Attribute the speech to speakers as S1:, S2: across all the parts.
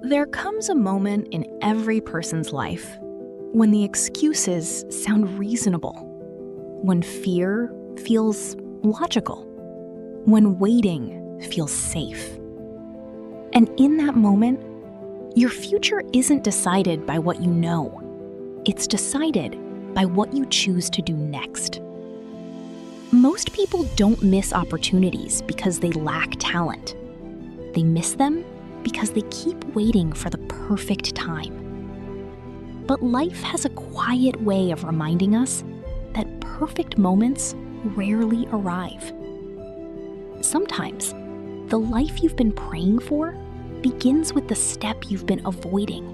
S1: There comes a moment in every person's life when the excuses sound reasonable, when fear feels logical, when waiting feels safe. And in that moment, your future isn't decided by what you know. It's decided by what you choose to do next. Most people don't miss opportunities because they lack talent. They miss them because they keep waiting for the perfect time. But life has a quiet way of reminding us that perfect moments rarely arrive. Sometimes, the life you've been praying for begins with the step you've been avoiding.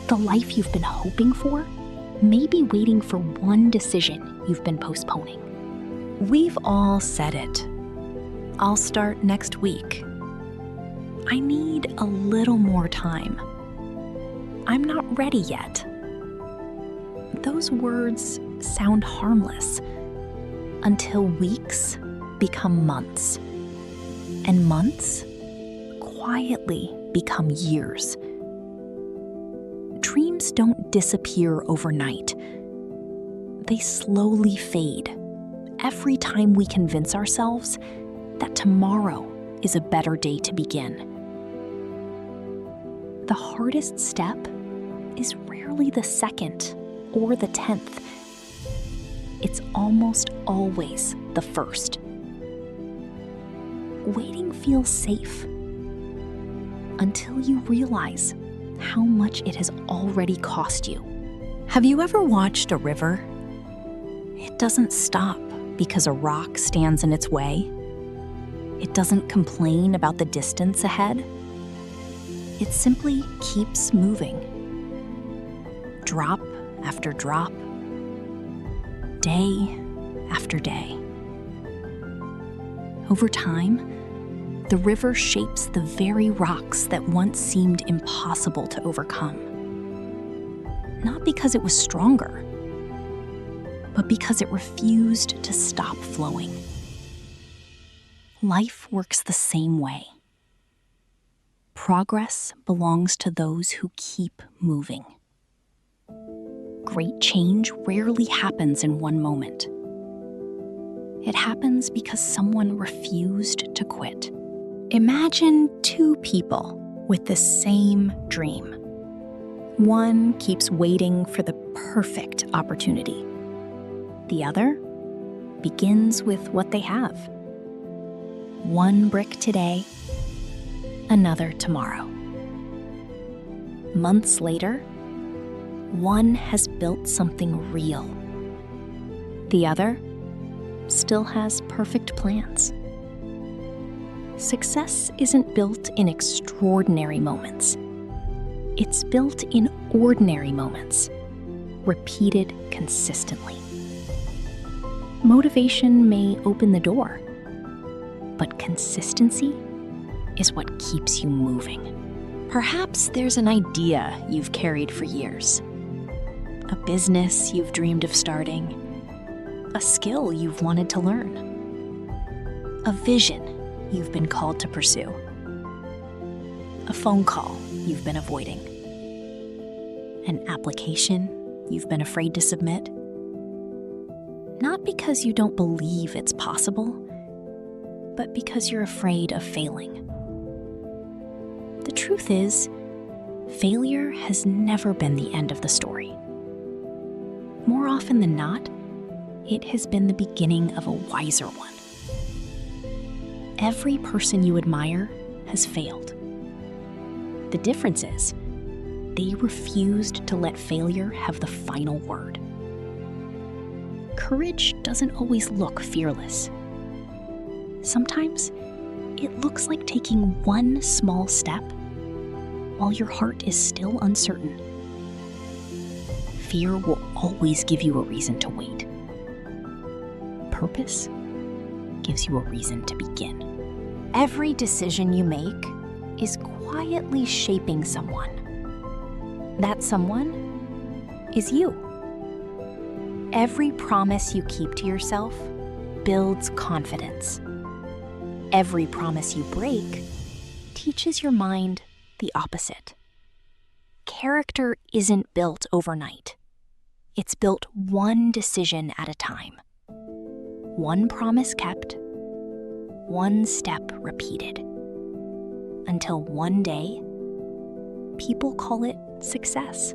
S1: The life you've been hoping for may be waiting for one decision you've been postponing. We've all said it. I'll start next week. I need a little more time. I'm not ready yet. Those words sound harmless until weeks become months, and months quietly become years. Dreams don't disappear overnight. They slowly fade every time we convince ourselves that tomorrow is a better day to begin. The hardest step is rarely the second or the 10th. It's almost always the first. Waiting feels safe until you realize how much it has already cost you. Have you ever watched a river? It doesn't stop because a rock stands in its way. It doesn't complain about the distance ahead. It simply keeps moving. Drop after drop, day after day. Over time, the river shapes the very rocks that once seemed impossible to overcome. Not because it was stronger, but because it refused to stop flowing. Life works the same way. Progress belongs to those who keep moving. Great change rarely happens in one moment. It happens because someone refused to quit. Imagine two people with the same dream. One keeps waiting for the perfect opportunity. The other begins with what they have. One brick today, another tomorrow. Months later, one has built something real. The other still has perfect plans. Success isn't built in extraordinary moments. It's built in ordinary moments, repeated consistently. Motivation may open the door, but consistency is what keeps you moving. Perhaps there's an idea you've carried for years, a business you've dreamed of starting, a skill you've wanted to learn, a vision you've been called to pursue, a phone call you've been avoiding, an application you've been afraid to submit. Not because you don't believe it's possible, but because you're afraid of failing. The truth is, failure has never been the end of the story. More often than not, it has been the beginning of a wiser one. Every person you admire has failed. The difference is, they refused to let failure have the final word. Courage doesn't always look fearless. Sometimes, it looks like taking one small step while your heart is still uncertain. Fear will always give you a reason to wait. Purpose gives you a reason to begin. Every decision you make is quietly shaping someone. That someone is you. Every promise you keep to yourself builds confidence. Every promise you break teaches your mind the opposite. Character isn't built overnight. It's built one decision at a time. One promise kept, one step repeated. Until one day, people call it success.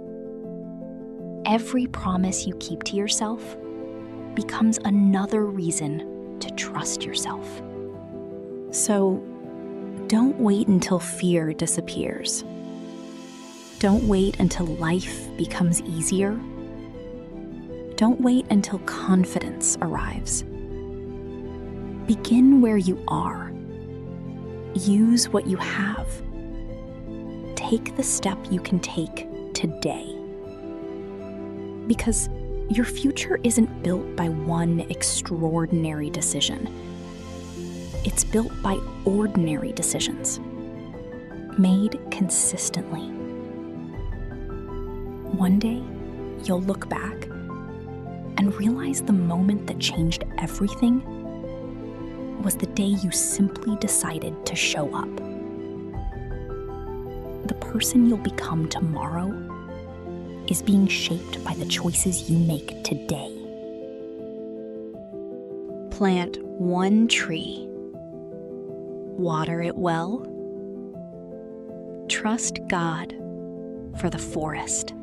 S1: Every promise you keep to yourself becomes another reason to trust yourself. So, don't wait until fear disappears. Don't wait until life becomes easier. Don't wait until confidence arrives. Begin where you are. Use what you have. Take the step you can take today. Because your future isn't built by one extraordinary decision. It's built by ordinary decisions, made consistently. One day, you'll look back and realize the moment that changed everything was the day you simply decided to show up. The person you'll become tomorrow is being shaped by the choices you make today. Plant one tree. Water it well. Trust God for the forest.